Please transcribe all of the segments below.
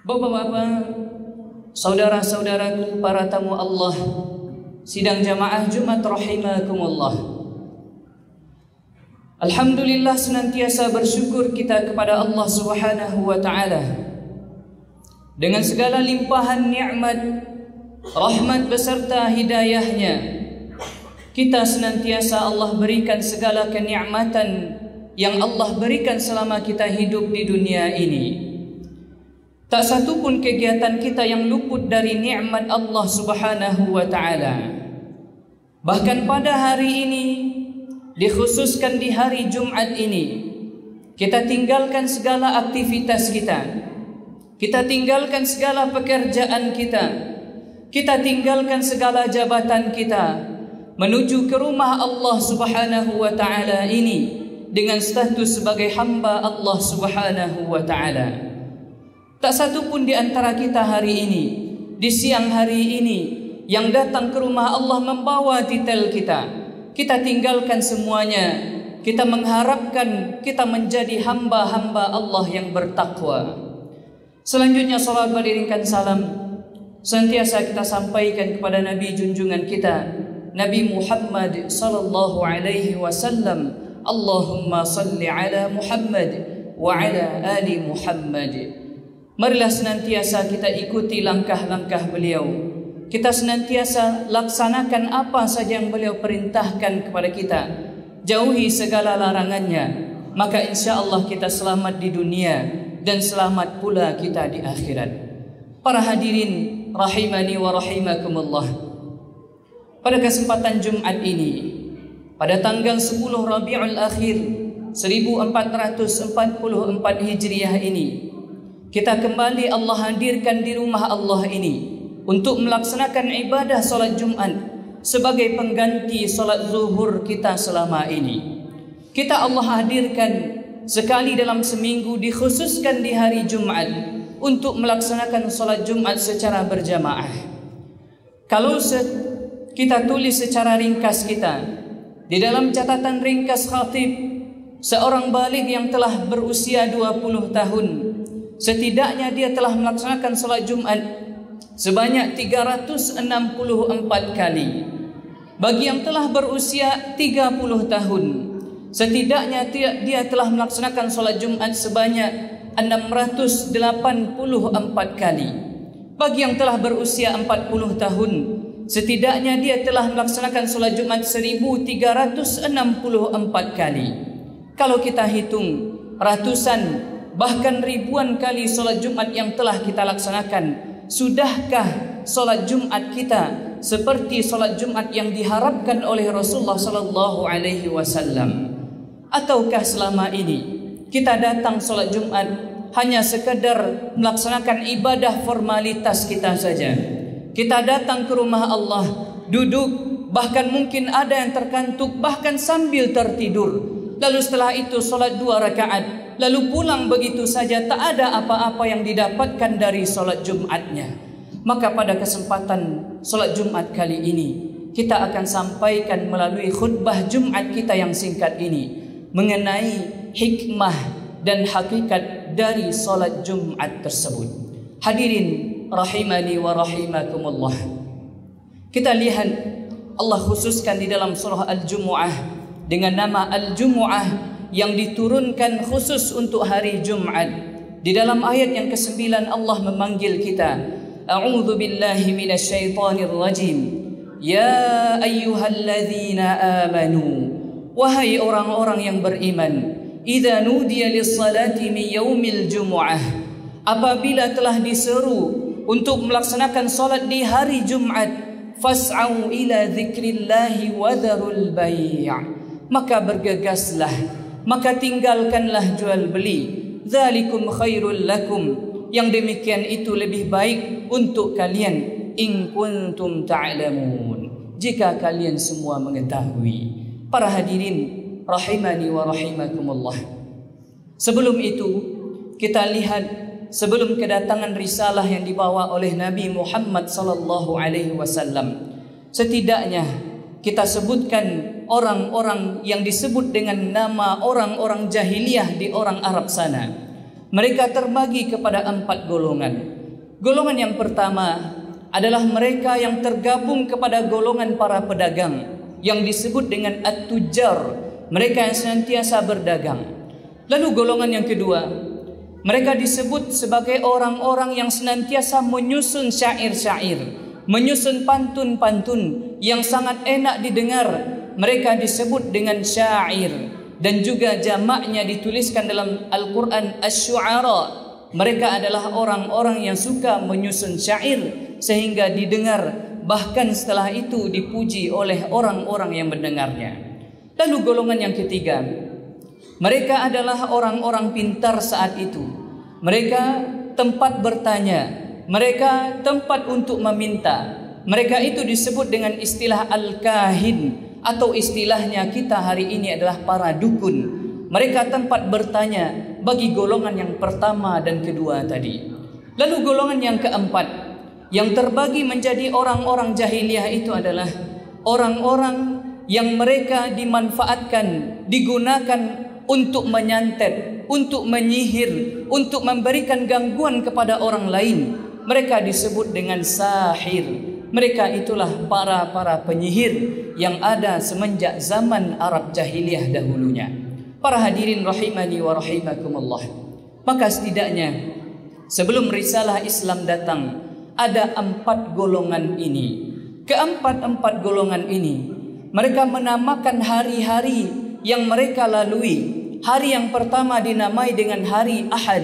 Bapak-bapak, saudara-saudaraku, para tamu Allah, sidang jamaah Jumat rahimakumullah. Alhamdulillah, senantiasa bersyukur kita kepada Allah Subhanahu wa taala dengan segala limpahan nikmat, rahmat beserta hidayahnya. Kita senantiasa Allah berikan segala kenikmatan yang Allah berikan selama kita hidup di dunia ini. Tak satu pun kegiatan kita yang luput dari nikmat Allah Subhanahu wa taala. Bahkan pada hari ini, dikhususkan di hari Jumat ini, kita tinggalkan segala aktivitas kita. Kita tinggalkan segala pekerjaan kita. Kita tinggalkan segala jabatan kita menuju ke rumah Allah Subhanahu wa taala ini dengan status sebagai hamba Allah Subhanahu wa taala. Tak satu pun di antara kita hari ini, di siang hari ini, yang datang ke rumah Allah membawa titel kita. Kita tinggalkan semuanya. Kita mengharapkan kita menjadi hamba-hamba Allah yang bertakwa. Selanjutnya salat beriringkan salam sentiasa kita sampaikan kepada Nabi junjungan kita, Nabi Muhammad sallallahu alaihi wasallam. Allahumma salli ala Muhammad wa ala ali Muhammad. Marilah senantiasa kita ikuti langkah-langkah beliau. Kita senantiasa laksanakan apa saja yang beliau perintahkan kepada kita. Jauhi segala larangannya. Maka insya Allah kita selamat di dunia dan selamat pula kita di akhirat. Para hadirin rahimani wa rahimakumullah. Pada kesempatan Jumat ini, pada tanggal 10 Rabiul Akhir 1444 Hijriah ini, kita kembali Allah hadirkan di rumah Allah ini untuk melaksanakan ibadah solat Jumat sebagai pengganti solat zuhur kita selama ini. Kita Allah hadirkan sekali dalam seminggu, dikhususkan di hari Jumat untuk melaksanakan solat Jumat secara berjamaah. Kalau kita tulis secara ringkas kita, di dalam catatan ringkas khatib, seorang baligh yang telah berusia 20 tahun, setidaknya dia telah melaksanakan solat Jumat sebanyak 364 kali. Bagi yang telah berusia 30 tahun, setidaknya dia telah melaksanakan solat Jumat sebanyak 684 kali. Bagi yang telah berusia 40 tahun, setidaknya dia telah melaksanakan solat Jumat 1364 kali. Kalau kita hitung ratusan bahkan ribuan kali solat Jumat yang telah kita laksanakan, sudahkah solat Jumat kita seperti solat Jumat yang diharapkan oleh Rasulullah sallallahu alaihi wasallam? Ataukah selama ini kita datang solat Jumat hanya sekedar melaksanakan ibadah formalitas kita saja? Kita datang ke rumah Allah, duduk, bahkan mungkin ada yang terkantuk bahkan sambil tertidur. Lalu setelah itu solat 2 rakaat, lalu pulang begitu saja, tak ada apa-apa yang didapatkan dari solat Jumatnya. Maka pada kesempatan solat Jumat kali ini, kita akan sampaikan melalui khutbah Jumat kita yang singkat ini mengenai hikmah dan hakikat dari solat Jumat tersebut. Hadirin rahimani wa rahimakumullah. Kita lihat Allah khususkan di dalam surah Al-Jumu'ah dengan nama Al-Jumu'ah yang diturunkan khusus untuk hari Jumat. Di dalam ayat yang ke-9 Allah memanggil kita, A'udzu billahi minasyaitonir rajim. Ya ayyuhalladzina amanu, wahai orang-orang yang beriman, idza nudiya lis-salati min yaumil jumu'ah, apabila telah diseru untuk melaksanakan salat di hari Jumat, fas'au ila dzikrillahi wa dzarul bai', maka bergegaslah, maka tinggalkanlah jual beli. Dzalikum khairul lakum, yang demikian itu lebih baik untuk kalian. In kuntum ta'lamun, jika kalian semua mengetahui. Para hadirin rahimani wa rahimakumullah. Sebelum itu kita lihat, sebelum kedatangan risalah yang dibawa oleh Nabi Muhammad sallallahu alaihi wasallam, setidaknya kita sebutkan orang-orang yang disebut dengan nama orang-orang jahiliyah di orang Arab sana. Mereka terbagi kepada 4 golongan. Golongan yang pertama adalah mereka yang tergabung kepada golongan para pedagang yang disebut dengan at-tujjar, mereka yang senantiasa berdagang. Lalu golongan yang kedua, mereka disebut sebagai orang-orang yang senantiasa menyusun syair-syair, menyusun pantun-pantun yang sangat enak didengar. Mereka disebut dengan syair, dan juga jamaknya dituliskan dalam Al-Quran Asy-Syu'ara. Mereka adalah orang-orang yang suka menyusun syair sehingga didengar, bahkan setelah itu dipuji oleh orang-orang yang mendengarnya. Lalu golongan yang ketiga, mereka adalah orang-orang pintar saat itu. Mereka tempat bertanya, mereka tempat untuk meminta. Mereka itu disebut dengan istilah al-kahin, atau istilahnya kita hari ini adalah para dukun. Mereka tempat bertanya bagi golongan yang pertama dan kedua tadi. Lalu golongan yang keempat yang terbagi menjadi orang-orang jahiliyah itu adalah orang-orang yang mereka dimanfaatkan, digunakan untuk menyantet, untuk menyihir, untuk memberikan gangguan kepada orang lain. Mereka disebut dengan sahir. Mereka itulah para penyihir yang ada semenjak zaman Arab jahiliyah dahulunya. Para hadirin rahimani wa rahimakumullah. Maka setidaknya sebelum risalah Islam datang, ada 4 golongan ini. Keempat golongan ini, mereka menamakan hari-hari yang mereka lalui. Hari yang pertama dinamai dengan hari Ahad.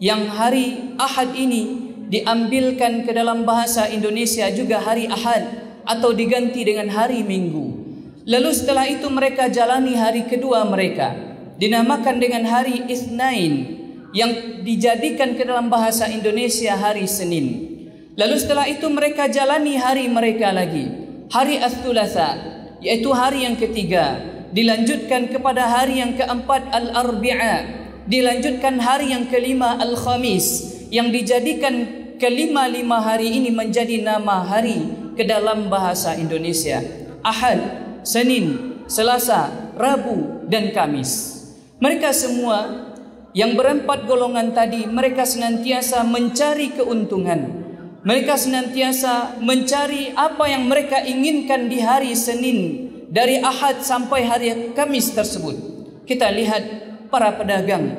Yang hari Ahad ini diambilkan ke dalam bahasa Indonesia juga hari Ahad, atau diganti dengan hari Minggu. Lalu setelah itu mereka jalani hari kedua mereka, dinamakan dengan hari Itsnain, yang dijadikan ke dalam bahasa Indonesia hari Senin. Lalu setelah itu mereka jalani hari mereka lagi, hari Ats-Tsulatsa, yaitu hari yang ketiga. Dilanjutkan kepada hari yang keempat Al-Arbi'a, dilanjutkan hari yang kelima Al-Khamis, yang dijadikan kelima-lima hari ini menjadi nama hari ke dalam bahasa Indonesia: Ahad, Senin, Selasa, Rabu, dan Kamis. Mereka semua yang berempat golongan tadi, mereka senantiasa mencari keuntungan. Mereka senantiasa mencari apa yang mereka inginkan di hari Senin, dari Ahad sampai hari Kamis tersebut. Kita lihat para pedagang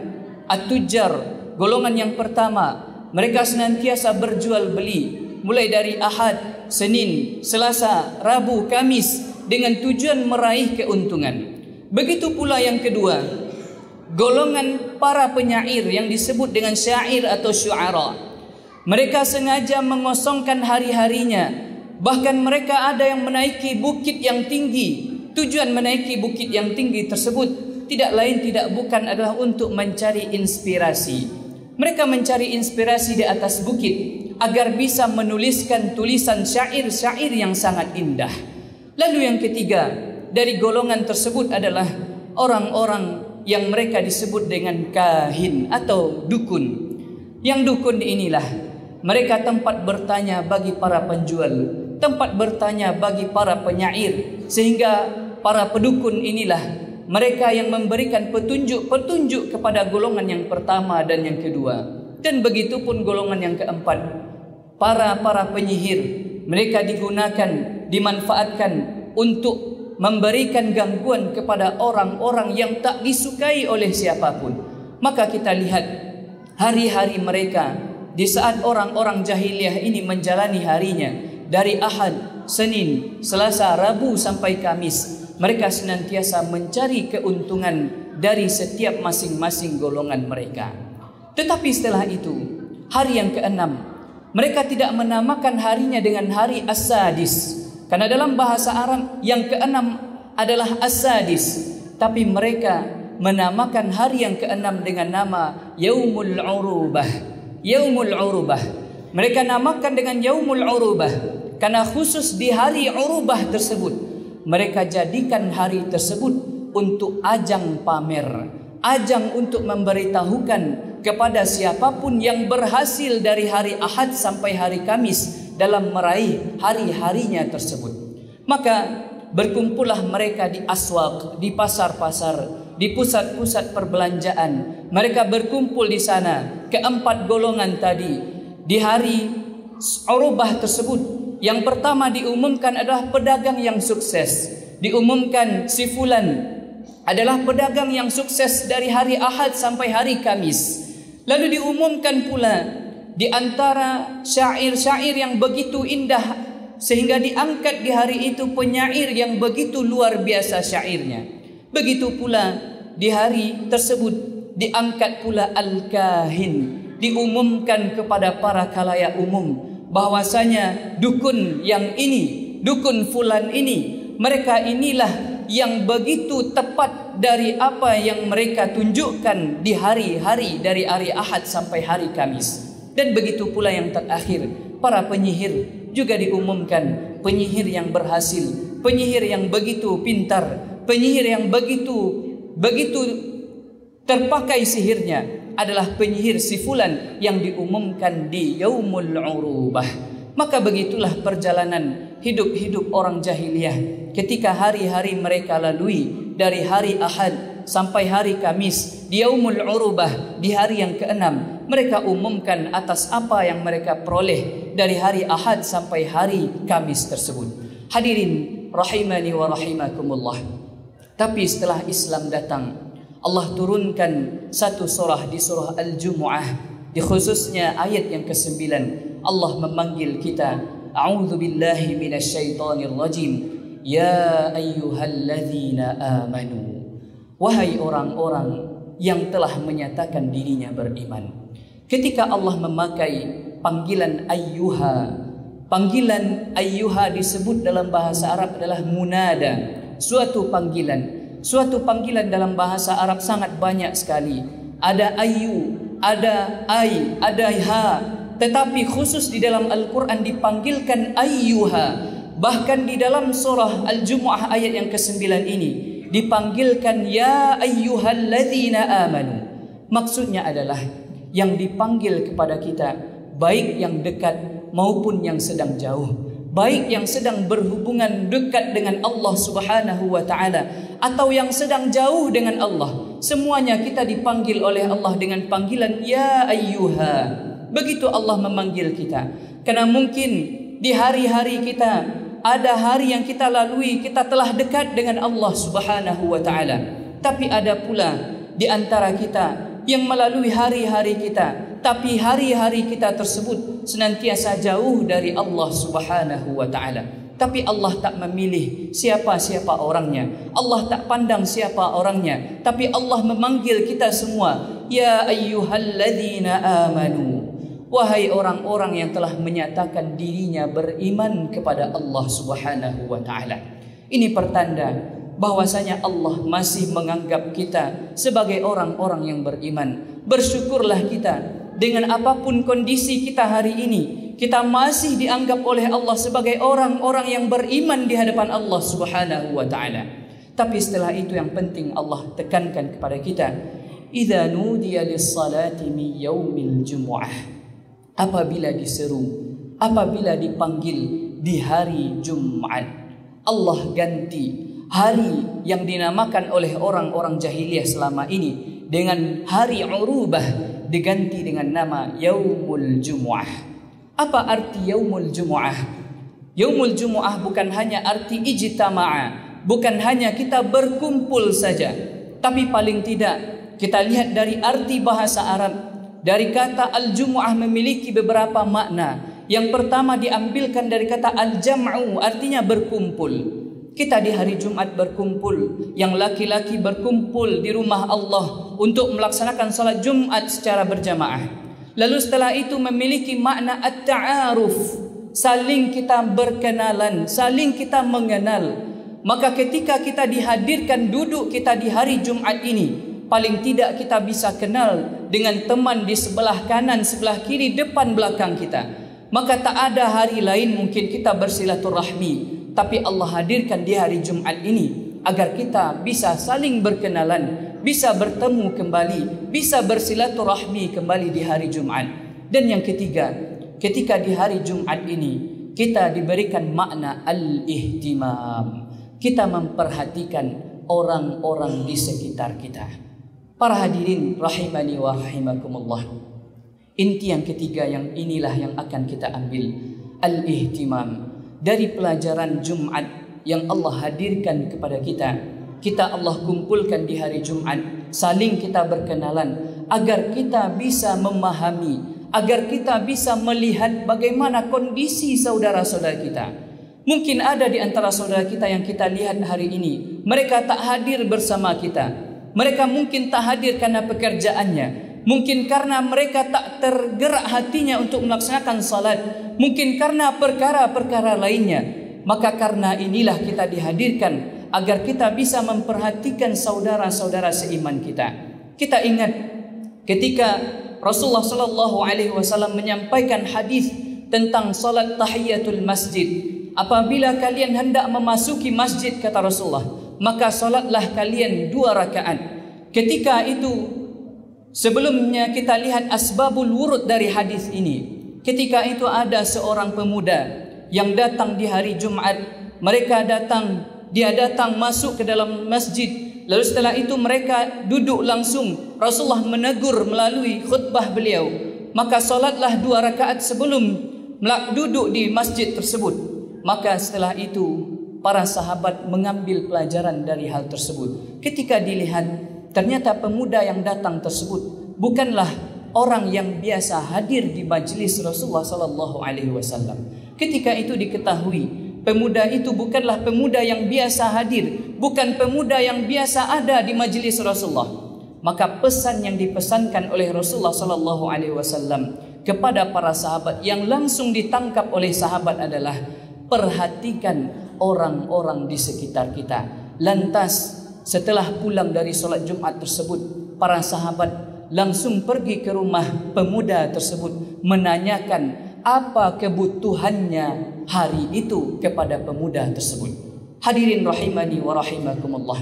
at-tujjar, golongan yang pertama, mereka senantiasa berjual beli mulai dari Ahad, Senin, Selasa, Rabu, Kamis dengan tujuan meraih keuntungan. Begitu pula yang kedua, golongan para penyair yang disebut dengan syair atau syu'ara. Mereka sengaja mengosongkan hari-harinya. Bahkan mereka ada yang menaiki bukit yang tinggi. Tujuan menaiki bukit yang tinggi tersebut tidak lain tidak bukan adalah untuk mencari inspirasi. Mereka mencari inspirasi di atas bukit agar bisa menuliskan tulisan syair-syair yang sangat indah. Lalu yang ketiga dari golongan tersebut adalah orang-orang yang mereka disebut dengan kahin atau dukun. Yang dukun inilah mereka tempat bertanya bagi para penjual, tempat bertanya bagi para penyair, sehingga para pedukun inilah mereka yang memberikan petunjuk-petunjuk kepada golongan yang pertama dan yang kedua. Dan begitu pun golongan yang keempat, para penyihir. Mereka digunakan, dimanfaatkan untuk memberikan gangguan kepada orang-orang yang tak disukai oleh siapapun. Maka kita lihat hari-hari mereka di saat orang-orang jahiliyah ini menjalani harinya dari Ahad, Senin, Selasa, Rabu sampai Kamis. Mereka senantiasa mencari keuntungan dari setiap masing-masing golongan mereka. Tetapi setelah itu, hari yang keenam, mereka tidak menamakan harinya dengan hari As-Sadis. Karena dalam bahasa Arab yang keenam adalah As-Sadis. Tapi mereka menamakan hari yang keenam dengan nama Yaumul Urubah. Yaumul Urubah. Mereka namakan dengan Yaumul Urubah karena khusus di hari Urubah tersebut mereka jadikan hari tersebut untuk ajang pamer, ajang untuk memberitahukan kepada siapapun yang berhasil dari hari Ahad sampai hari Kamis dalam meraih hari-harinya tersebut. Maka berkumpullah mereka di aswaq, di pasar-pasar, di pusat-pusat perbelanjaan. Mereka berkumpul di sana, keempat golongan tadi. Di hari Urubah tersebut, yang pertama diumumkan adalah pedagang yang sukses. Diumumkan si fulan adalah pedagang yang sukses dari hari Ahad sampai hari Kamis. Lalu diumumkan pula di antara syair-syair yang begitu indah sehingga diangkat di hari itu penyair yang begitu luar biasa syairnya. Begitu pula di hari tersebut diangkat pula al-kahin, diumumkan kepada para khalayak umum bahwasanya dukun yang ini, dukun fulan ini, mereka inilah yang begitu tepat dari apa yang mereka tunjukkan di hari-hari dari hari Ahad sampai hari Kamis. Dan begitu pula yang terakhir, para penyihir juga diumumkan, penyihir yang berhasil, penyihir yang begitu pintar, penyihir yang begitu terpakai sihirnya adalah penyihir si fulan yang diumumkan di Yaumul Urubah. Maka begitulah perjalanan hidup-hidup orang jahiliyah ketika hari-hari mereka lalui dari hari Ahad sampai hari Kamis. Di Yaumul Urubah, di hari yang keenam, mereka umumkan atas apa yang mereka peroleh dari hari Ahad sampai hari Kamis tersebut. Hadirin rahimani wa rahimakumullah. Tapi setelah Islam datang, Allah turunkan satu surah di surah Al-Jumu'ah, di khususnya ayat yang ke-9. Allah memanggil kita, a'udzu billahi minasyaitonir rajim, ya ayyuhalladzina amanu, wahai orang-orang yang telah menyatakan dirinya beriman. Ketika Allah memakai panggilan ayyuha, panggilan ayyuha disebut dalam bahasa Arab adalah munada, suatu panggilan. Suatu panggilan dalam bahasa Arab sangat banyak sekali. Ada ayyu, ada ai, ada ha. Tetapi khusus di dalam Al-Quran dipanggilkan ayyuha. Bahkan di dalam surah Al-Jumu'ah ayat yang ke-9 ini dipanggilkan ya ayyuhalladzina amanu. Maksudnya adalah yang dipanggil kepada kita, baik yang dekat maupun yang sedang jauh, baik yang sedang berhubungan dekat dengan Allah Subhanahu wa taala atau yang sedang jauh dengan Allah, semuanya kita dipanggil oleh Allah dengan panggilan ya ayyuha. Begitu Allah memanggil kita. Karena mungkin di hari-hari kita ada hari yang kita lalui, kita telah dekat dengan Allah Subhanahu wa taala. Tapi ada pula di antara kita yang melalui hari-hari kita, tapi hari-hari kita tersebut senantiasa jauh dari Allah Subhanahu wa taala. Tapi Allah tak memilih siapa-siapa orangnya. Allah tak pandang siapa orangnya, tapi Allah memanggil kita semua, ya ayyuhalladzina amanu. Wahai orang-orang yang telah menyatakan dirinya beriman kepada Allah Subhanahu wa taala. Ini pertanda bahwasanya Allah masih menganggap kita sebagai orang-orang yang beriman. Bersyukurlah kita dengan apapun kondisi kita hari ini, kita masih dianggap oleh Allah sebagai orang-orang yang beriman di hadapan Allah Subhanahu wa taala. Tapi setelah itu yang penting Allah tekankan kepada kita, idza nudiya lis-salati min yaumil jumu'ah. Apabila diseru, apabila dipanggil di hari Jumat, Allah ganti hari yang dinamakan oleh orang-orang jahiliyah selama ini dengan hari Urubah, diganti dengan nama Yaumul Jumu'ah. Apa arti Yaumul Jumu'ah? Yaumul Jumu'ah bukan hanya arti ijtama'a, bukan hanya kita berkumpul saja, tapi paling tidak kita lihat dari arti bahasa Arab. Dari kata al-jumu'ah memiliki beberapa makna. Yang pertama diambilkan dari kata al-jam'u, artinya berkumpul. Kita di hari Jumat berkumpul, yang laki-laki berkumpul di rumah Allah untuk melaksanakan salat Jumat secara berjamaah. Lalu setelah itu memiliki makna at-ta'aruf, saling kita berkenalan, saling kita mengenal. Maka ketika kita dihadirkan duduk kita di hari Jumat ini, paling tidak kita bisa kenal dengan teman di sebelah kanan, sebelah kiri, depan belakang kita. Maka tak ada hari lain mungkin kita bersilaturahmi, tapi Allah hadirkan di hari Jumat ini agar kita bisa saling berkenalan, bisa bertemu kembali, bisa bersilaturahmi kembali di hari Jumat. Dan yang ketiga, ketika di hari Jumat ini kita diberikan makna al-ihtimam. Kita memperhatikan orang-orang di sekitar kita. Para hadirin rahimani wa rahimakumullah. Inti yang ketiga yang inilah yang akan kita ambil, al-ihtimam dari pelajaran Jumat yang Allah hadirkan kepada kita. Kita Allah kumpulkan di hari Jumat, saling kita berkenalan agar kita bisa memahami, agar kita bisa melihat bagaimana kondisi saudara-saudara kita. Mungkin ada di antara saudara kita yang kita lihat hari ini, mereka tak hadir bersama kita. Mereka mungkin tak hadir karena pekerjaannya, mungkin karena mereka tak tergerak hatinya untuk melaksanakan salat, mungkin karena perkara-perkara lainnya. Maka karena inilah kita dihadirkan agar kita bisa memperhatikan saudara-saudara seiman kita. Kita ingat ketika Rasulullah sallallahu alaihi wasallam menyampaikan hadis tentang salat tahiyatul masjid. Apabila kalian hendak memasuki masjid, kata Rasulullah, maka salatlah kalian 2 rakaat. Ketika itu, sebelumnya kita lihat asbabul wurud dari hadis ini. Ketika itu ada seorang pemuda yang datang di hari Jumat. Dia datang masuk ke dalam masjid. Lalu setelah itu mereka duduk langsung. Rasulullah menegur melalui khutbah beliau. Maka salatlah 2 rakaat sebelum duduk di masjid tersebut. Maka setelah itu para sahabat mengambil pelajaran dari hal tersebut. Ketika dilihat, ternyata pemuda yang datang tersebut bukanlah orang yang biasa hadir di majlis Rasulullah sallallahu alaihi wasallam. Ketika itu diketahui, pemuda itu bukanlah pemuda yang biasa hadir, bukan pemuda yang biasa ada di majlis Rasulullah. Maka pesan yang dipesankan oleh Rasulullah sallallahu alaihi wasallam kepada para sahabat yang langsung ditangkap oleh sahabat adalah, perhatikan orang-orang di sekitar kita. Lantas setelah pulang dari solat Jumat tersebut, para sahabat langsung pergi ke rumah pemuda tersebut, menanyakan apa kebutuhannya hari itu kepada pemuda tersebut. Hadirin rahimani wa rahimakumullah.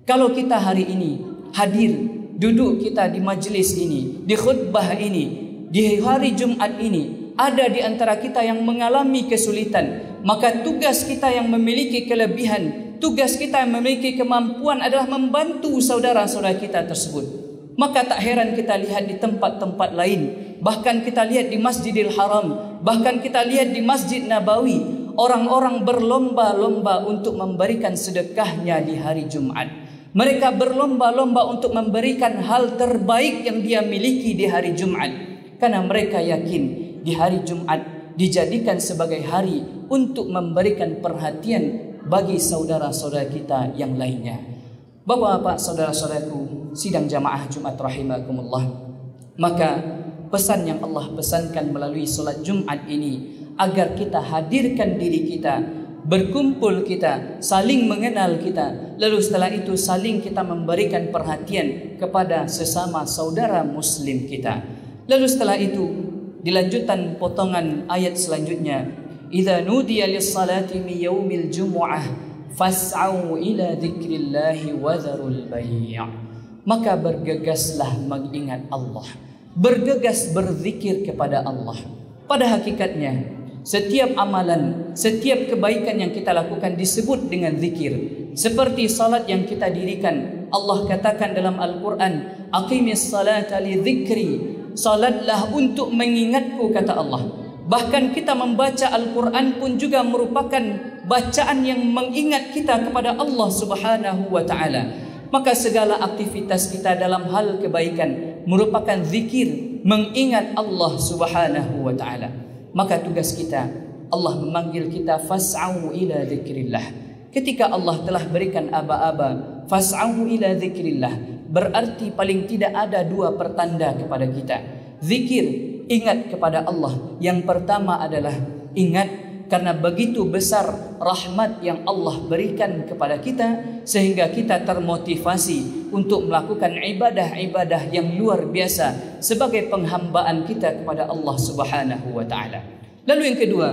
Kalau kita hari ini hadir, duduk kita di majlis ini, di khutbah ini, di hari Jumat ini, ada di antara kita yang mengalami kesulitan, maka tugas kita yang memiliki kelebihan, tugas kita yang memiliki kemampuan adalah membantu saudara-saudara kita tersebut. Maka tak heran kita lihat di tempat-tempat lain, bahkan kita lihat di Masjidil Haram, bahkan kita lihat di Masjid Nabawi, orang-orang berlomba-lomba untuk memberikan sedekahnya di hari Jumat. Mereka berlomba-lomba untuk memberikan hal terbaik yang dia miliki di hari Jumat, karena mereka yakin di hari Jumat dijadikan sebagai hari untuk memberikan perhatian bagi saudara-saudara kita yang lainnya. Bapak-bapak, saudara-saudaraku, sidang jamaah Jumat rahimakumullah. Maka pesan yang Allah pesankan melalui solat Jumat ini, agar kita hadirkan diri kita, berkumpul kita, saling mengenal kita, lalu setelah itu saling kita memberikan perhatian kepada sesama saudara muslim kita. Lalu setelah itu dilanjutkan potongan ayat selanjutnya, idza nudiya lis-salati min yaumil jumu'ah fas'au ila dzikrillahi wa dzarul bai'. Maka bergegaslah mengingat Allah, bergegas berzikir kepada Allah. Pada hakikatnya setiap amalan, setiap kebaikan yang kita lakukan disebut dengan zikir. Seperti salat yang kita dirikan, Allah katakan dalam Al-Quran, aqimis salata li dzikri, salatlah untuk mengingatku, kata Allah. Bahkan kita membaca Al-Quran pun juga merupakan bacaan yang mengingat kita kepada Allah Subhanahu wa ta'ala. Maka segala aktivitas kita dalam hal kebaikan merupakan zikir, mengingat Allah Subhanahu wa ta'ala. Maka tugas kita, Allah memanggil kita fas'au ila dzikrillah. Ketika Allah telah berikan aba-aba fas'au ila dzikrillah, berarti paling tidak ada 2 pertanda kepada kita. Zikir, ingat kepada Allah. Yang pertama adalah ingat karena begitu besar rahmat yang Allah berikan kepada kita, sehingga kita termotivasi untuk melakukan ibadah-ibadah yang luar biasa sebagai penghambaan kita kepada Allah Subhanahu wa ta'ala. Lalu yang kedua,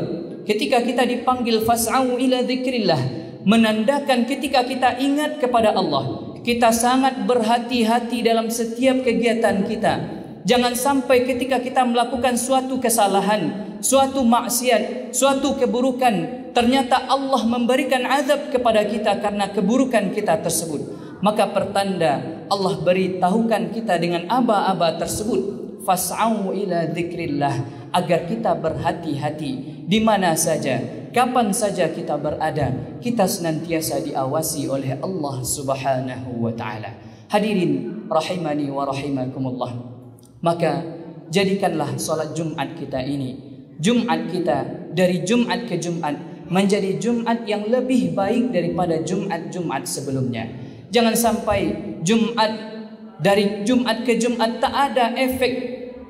ketika kita dipanggil fas'au ila dzikrillah, menandakan ketika kita ingat kepada Allah, kita sangat berhati-hati dalam setiap kegiatan kita. Jangan sampai ketika kita melakukan suatu kesalahan, suatu maksiat, suatu keburukan, ternyata Allah memberikan azab kepada kita karena keburukan kita tersebut, maka pertanda Allah beritahukan kita dengan aba-aba tersebut, fas'au ila dzikrillah, agar kita berhati-hati di mana saja, kapan saja kita berada, kita senantiasa diawasi oleh Allah Subhanahu wa taala. Hadirin rahimani wa rahimakumullah. Maka jadikanlah salat Jumat kita ini, Jumat kita dari Jumat ke Jumat menjadi Jumat yang lebih baik daripada Jumat-Jumat sebelumnya. Jangan sampai dari Jumat ke Jumat tak ada efek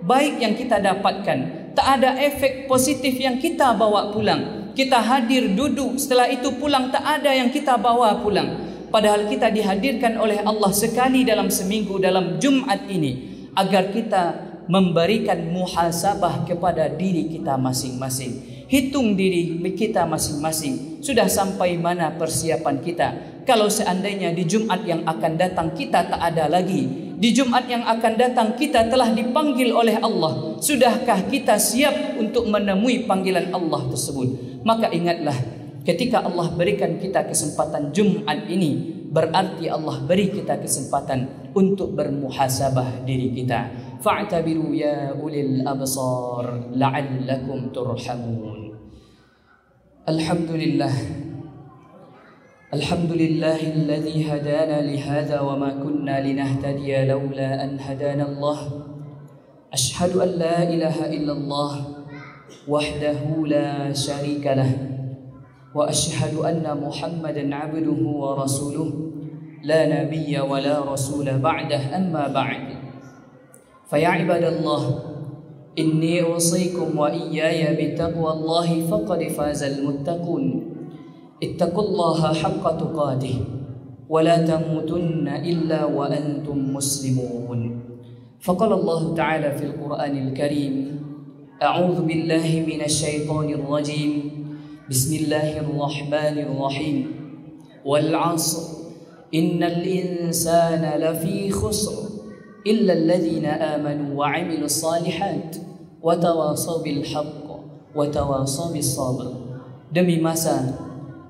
baik yang kita dapatkan, tak ada efek positif yang kita bawa pulang. Kita hadir duduk, setelah itu pulang, tak ada yang kita bawa pulang. Padahal kita dihadirkan oleh Allah sekali dalam seminggu dalam Jumat ini agar kita memberikan muhasabah kepada diri kita masing-masing. Hitung diri kita masing-masing, sudah sampai mana persiapan kita. Kalau seandainya di Jumat yang akan datang kita tak ada lagi, di Jumat yang akan datang kita telah dipanggil oleh Allah, sudahkah kita siap untuk menemui panggilan Allah tersebut? Maka ingatlah, ketika Allah berikan kita kesempatan Jumat ini, berarti Allah beri kita kesempatan untuk bermuhasabah diri kita. Fa'tabiru ya ulil absar la'allakum turhamun. Alhamdulillah, alhamdulillahilladzi hadana lihadza wa ma kunna linahtadiya laula an hadana Allah. Ashhadu an la ilaha illallah wahdahu la syarika lah, wa ashhadu anna Muhammadan abduhu wa rasuluh la nabiyya wa la rasula ba'dah, amma ba'd. Fa ya ibadallah, inni usikum wa iyaya bitaqwallahi faqad fazal muttaqun. Ittaqullaha haqqa tuqatih wa la tamutunna illa wa antum muslimun. Faqala Allah ta'ala fil Qur'anil Karim, a'udzu billahi minasy syaithanir rajim. Bismillahirrahmanirrahim. Wal 'ashr innal insana lafi khusr illa alladhina amanu wa 'amilus salihat wa tawasaw bil haqq wa tawasaw bis sabr. Demi masa,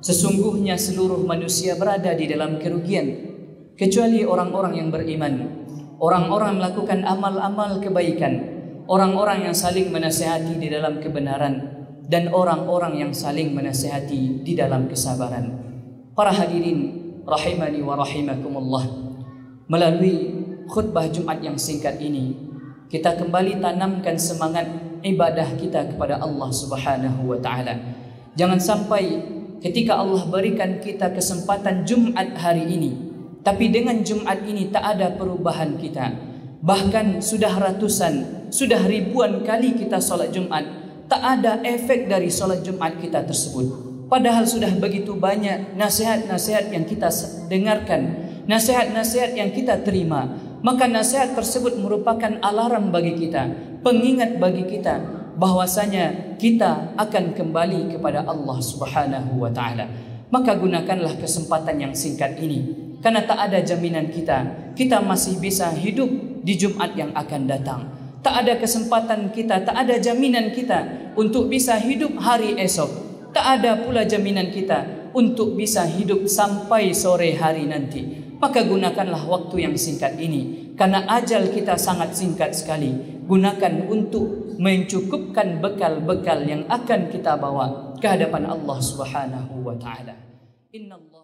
sesungguhnya seluruh manusia berada di dalam kerugian kecuali orang-orang yang beriman, orang-orang melakukan amal-amal kebaikan, orang-orang yang saling menasihati di dalam kebenaran, dan orang-orang yang saling menasihati di dalam kesabaran. Para hadirin rahimani wa rahimakumullah, melalui khutbah Jumat yang singkat ini, kita kembali tanamkan semangat ibadah kita kepada Allah Subhanahu wa taala. Jangan sampai ketika Allah berikan kita kesempatan Jumat hari ini, tapi dengan Jumat ini tak ada perubahan kita. Bahkan sudah ratusan, sudah ribuan kali kita solat Jumat, tak ada efek dari solat Jumat kita tersebut. Padahal sudah begitu banyak nasihat-nasihat yang kita dengarkan, nasihat-nasihat yang kita terima. Maka nasihat tersebut merupakan alarm bagi kita, pengingat bagi kita bahwasanya kita akan kembali kepada Allah Subhanahu wa taala. Maka gunakanlah kesempatan yang singkat ini, karena tak ada jaminan kita masih bisa hidup di Jumat yang akan datang. Tak ada kesempatan kita, tak ada jaminan kita untuk bisa hidup hari esok. Tak ada pula jaminan kita untuk bisa hidup sampai sore hari nanti. Maka gunakanlah waktu yang singkat ini, karena ajal kita sangat singkat sekali. Gunakan untuk mencukupkan bekal-bekal yang akan kita bawa ke hadapan Allah Subhanahu wa taala. Innallah